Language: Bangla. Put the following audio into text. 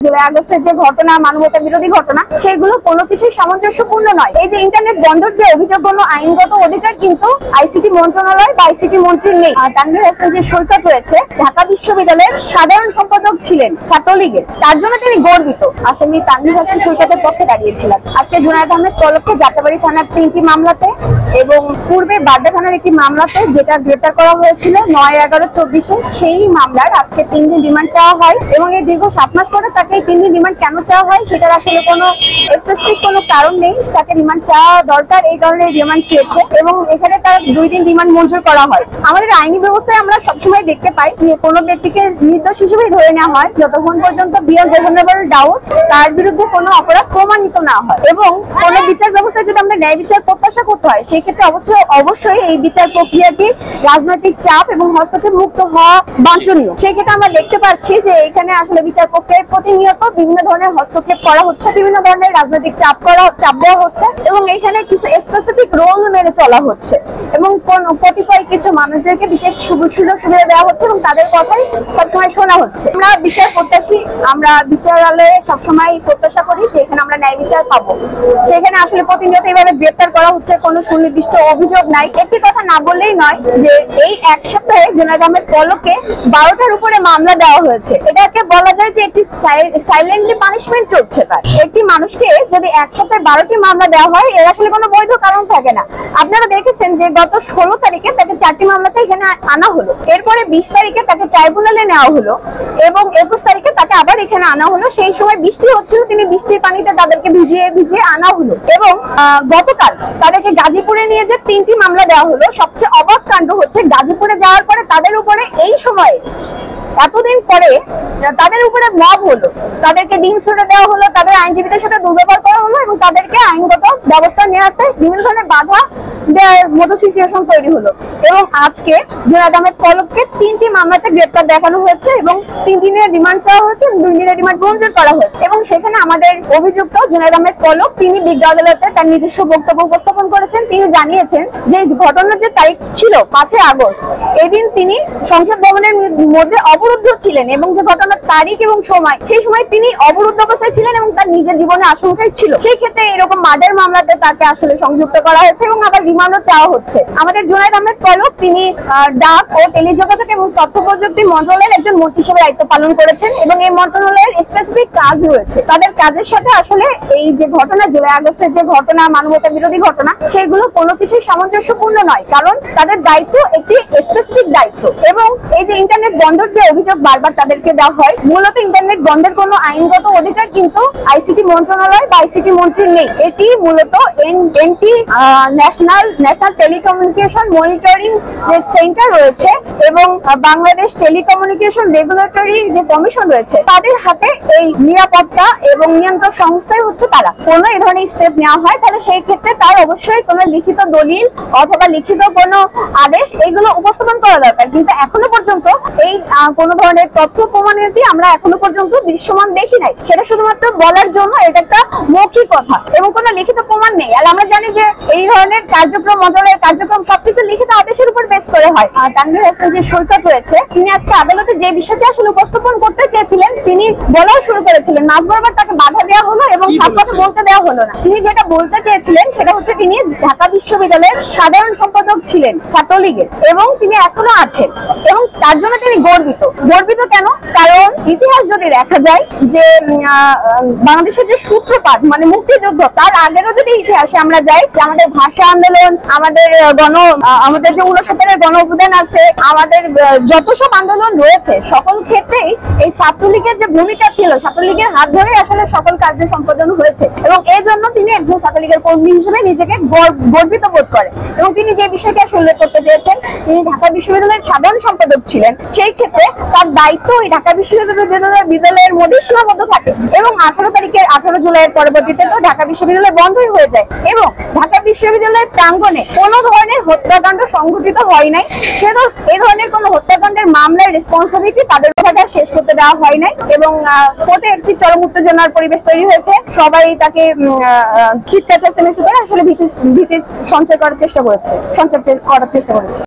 জুলাই আগস্টের যে ঘটনা, মানবতা বিরোধী ঘটনা, সেগুলো কোনো কিছুই সামঞ্জস্যপূর্ণ নয়। এই যে ইন্টারনেট বন্ধের যে অভিযোগ, কোনো আইনগত অধিকার কিন্তু আইসিটি মন্ত্রণালয় বা আইসিটি মন্ত্রীর নেই। তানভীর হাসান যে সৈকত রয়েছে, ঢাকা বিশ্ববিদ্যালয়ের সাধারণ সম্পাদক ছিলেন ছাত্রলীগের, তার জন্য তিনি গর্বিত। আসামি তানভীর হাসান সৈকতের পক্ষে দাঁড়িয়েছিলেন। আজকে জুনায়েদ আহমেদ পলককে যাত্রাবাড়ি থানার 3টি মামলাতে এবং পূর্বে বাড্ডা থানার একটি মামলাতে, যেটা গ্রেপ্তার করা হয়েছিল 9/11/24, সেই মামলার আজকে 3 দিন রিমান্ড চাওয়া হয়। এবং এই দীর্ঘ 7 মাস পরে তাকে এই 3 দিন রিমান্ড কেন চাওয়া হয় সেটার আসলে কোনো স্পেসিফিক কোনো কারণ নেই। তাকে রিমান্ড চাওয়া দরকার, এই কারণে রিমান্ড চেয়েছে এবং এখানে তার 2 দিন রিমান্ড মঞ্জুর করা হয়। আমাদের আইনি ব্যবস্থায় আমরা সবসময় দেখতে পাই যে কোনো ব্যক্তিকে নির্দোষ হিসেবেই ধরে নেওয়া হয় যতক্ষণ পর্যন্ত বিয়ন্ড রিজনেবল ডাউট তার বিরুদ্ধে কোনো অপরাধ প্রমাণিত না হয়। এবং কোনো বিচার ব্যবস্থায় যদি আমরা ন্যায় বিচার প্রত্যাশা করতে হয়, সেই ক্ষেত্রে অবশ্যই এই বিচার প্রক্রিয়াটি রাজনৈতিক চাপ এবং হস্তক্ষেপ মুক্ত হওয়া বাঞ্ছনীয়। সেই ক্ষেত্রে আমরা দেখতে পাচ্ছি যে এখানে আসলে বিচার প্রক্রিয়ায় প্রতিনিয়ত বিভিন্ন ধরনের হস্তক্ষেপ করা হচ্ছে, বিভিন্ন ধরনের রাজনৈতিক চাপ দেওয়া হচ্ছে এবং এখানে কিছু স্পেসিফিক রোল মেনে চলা হচ্ছে এবং কতিপয় কিছু মানুষদেরকে বিশেষ সুযোগ সুবিধা দেওয়া হচ্ছে এবং তাদের কথাই সবসময় শোনা হচ্ছে। আমরা বিচার প্রত্যাশী, আমরা বিচারালয়ে সবসময় প্রত্যাশা করি যে এখানে আমরা ন্যায় বিচার পাবো। সেখানে আসলে প্রতিনিয়ত এইভাবে গ্রেপ্তার করা হচ্ছে, কোনো সুনির্দিষ্ট অভিযোগ নাই। একটি কথা না বললেই নয় যে এই 1 সপ্তাহে জুনায়েদ আহমেদ পলককে 12টার উপরে মামলা দেওয়া হয়েছে। এটাকে বলা যায় যে একটি সাইলেন্টলি পানিশমেন্ট চলছে। তার একটি মানুষকে যদি 1 সপ্তাহে 12টি মামলা দেওয়া হয়, এর আসলে কোনো বৈধ কারণ থাকে না। আপনারা দেখেছেন যে গত 16 তারিখে তাকে 4টি মামলাতে এখানে আনা হলো, এরপরে 20 তারিখে তাকে ট্রাইব্যুনালে নেওয়া হলো এবং 21 তারিখে তাকে আবার এখানে আনা হলো। সেই সময় বৃষ্টি হচ্ছিল, তিনি বৃষ্টির পানিতে তাদেরকে ভিজিয়ে আনা হলো এবং গতকাল তাদেরকে গাজীপুরে নিয়ে যে 3টি মামলা দেওয়া হলো। সবচেয়ে অবাক কাণ্ড হচ্ছে, গাজীপুরে যাওয়ার পরে তাদের উপরে এই সময়ে এতদিন পরে তাদের উপরে মব হলো, তাদেরকে ডিম ছুড়ে দেওয়া হলো, তাদের আইনজীবীদের সাথে দুর্ব্যবহার করা হলো এবং তাদেরকে আইনগত ব্যবস্থা নেওয়াতে বিভিন্ন ধরনের বাধা দেওয়ার মতো সিচুয়েশন তৈরি হলো। এবং আজকে জুনায়েদ আহমেদ পলককে 3টি মামলাতে গ্রেপ্তার দেখানো হয়েছে এবং 3 দিনের রিমান্ড চাওয়া হয়েছে, 2 দিনের রিমান্ড মঞ্জুর করা হয়েছে। এবং সেখানে আমাদের অভিযুক্ত জুনায়েদ আহমেদ পলক তিনি বিজ্ঞ আদালতে তার নিজস্ব বক্তব্য উপস্থাপন করেছেন। তিনি জানিয়েছেন যে ঘটনার যে তারিখ ছিল 5 আগস্ট, এদিন তিনি সংসদ ভবনের মধ্যে অবরুদ্ধ ছিলেন এবং যে ঘটনার তারিখ এবং সময়, সেই সময় তিনি অবরুদ্ধ অবস্থায় ছিলেন এবং তার নিজের জীবনে আশঙ্কায় ছিল। সেই ক্ষেত্রে এরকম মার্ডার মামলাতে তাকে আসলে সংযুক্ত করা হয়েছে এবং আবার রিমান্ডও চাওয়া হচ্ছে। আমাদের জুনায়েদ আহমেদ পলক তিনি ডাক ও টেলিযোগাযোগ এবং তথ্য প্রযুক্তি মন্ত্রণালয়ের একজন মন্ত্রী হিসেবে দায়িত্ব পালন করেছেন এবং এই মন্ত্রণালয়ের স্পেসিফিক কাজ রয়েছে। তাদের কাজের সাথে আসলে এই যে ঘটনা, জুলাই আগস্টের যে ঘটনা, মানবতা বিরোধী ঘটনা, সেগুলো কোনো কিছুই সামঞ্জস্যপূর্ণ নয়, কারণ তাদের দায়িত্ব একটি স্পেসিফিক দায়িত্ব। এবং এই যে ইন্টারনেট বন্ধের যে অভিযোগ বারবার তাদেরকে দেওয়া হয়, মূলত ইন্টারনেট বন্ধের কোনো আইনগত অধিকার কিন্তু আইসিটি মন্ত্রণালয় বা আইসিটি মন্ত্রীর নেই। এটি মূলত ন্যাশনাল টেলিকমিউনিকেশন মনিটরিং যে সেন্টার রয়েছে এবং বাংলাদেশ টেলিকমিউনিকেশন রেগুলেটরি যে কমিশন রয়েছে, তাদের হাতে এই নিরাপত্তা এবং নিয়ন্ত্রক সংস্থাই হচ্ছে তারা। কোনো এই ধরনের স্টেপ নেওয়া হয় তাহলে সেই ক্ষেত্রে তার অবশ্যই কোনো লিখিত দলিল অথবা লিখিত কোনো আদেশ এগুলো উপস্থাপন করা দরকার। কিন্তু এখনো পর্যন্ত এই কোনো ধরনের তথ্য প্রমাণাদি আমরা এখনো পর্যন্ত দৃশ্যমান দেখি নাই। সেটা শুধুমাত্র বলার জন্য, এটা একটা মৌখিক কথা এবং কোনো লিখিত প্রমাণ নেই। আর আমরা জানি যে এই ধরনের কার্যক্রম, মন্ত্রণালয়ের কার্যক্রম সবকিছু লিখিত আদেশের উপর বেস করে হয়। তানভীর হাসান যে সৈকত রয়েছে, তিনি আজকে আদালতে যে বিষয়টি আসলে উপস্থাপন করতে চেয়েছিলেন, তিনি বলাও শুরু করেছিলেন, মাঝ বরাবর তাকে বাধা দেওয়া হলো এবং সব কথা বলতে দেওয়া হলো না। তিনি যেটা বলতে চেয়েছিলেন সেটা হচ্ছে তিনি ঢাকা বিশ্ববিদ্যালয়ের সাধারণ সম্পাদক ছিলেন ছাত্রলীগের এবং তিনি এখনো আছেন এবং তার জন্য তিনি গর্বিত। গর্বিত কেন? কারণ ইতিহাস যদি দেখা যায় যে বাংলাদেশের যে সূত্রপাত মানে মুক্তিযুদ্ধ, তার আগেরও যদি ইতিহাসে আমরা যাই, যে আমাদের ভাষা আন্দোলন, আমাদের যে 69-এর গণ অভ্যুত্থান আছে, আমাদের যত সব আন্দোলন রয়েছে, সকল ক্ষেত্রেই এই ছাত্রলীগের যে ভূমিকা ছিল, ছাত্রলীগের হাত ধরে আসলে সকল কার্য সম্পাদন হয়েছে এবং এই জন্য তিনি একজন ছাত্রলীগের কর্মী হিসেবে নিজেকে গর্বিত বোধ করেন। এবং তিনি যে বিষয়টি আসলে উল্লেখ করতে চেয়েছেন, তিনি ঢাকা বিশ্ববিদ্যালয়ের সাধারণ সম্পাদক ছিলেন, সেই ক্ষেত্রে তার দায়িত্ব ওই ঢাকা বিশ্ববিদ্যালয়ের মধ্যে সীমাবদ্ধ থাকে এবং 18 জুলাইয়ের পরবর্তীতে তো ঢাকা বিশ্ববিদ্যালয় বন্ধই হয়ে যায় এবং ঢাকা বিশ্ববিদ্যালয়ের প্রাঙ্গণে কোনো ধরনের হত্যাকাণ্ড সংঘটিত হয় নাই। সেহেতু এই ধরনের কোনো হত্যাকাণ্ডের মামলার রেসপন্সিবিলিটি তাদের কথাটা শেষ করতে দেওয়া হয় নাই এবং কোর্টে একটি চরম উত্তেজনার পরিবেশ তৈরি হয়েছে। সবাই তাকে চিৎকার চেঁচামেচি করে আসলে ভীতি সঞ্চার করার চেষ্টা করেছে।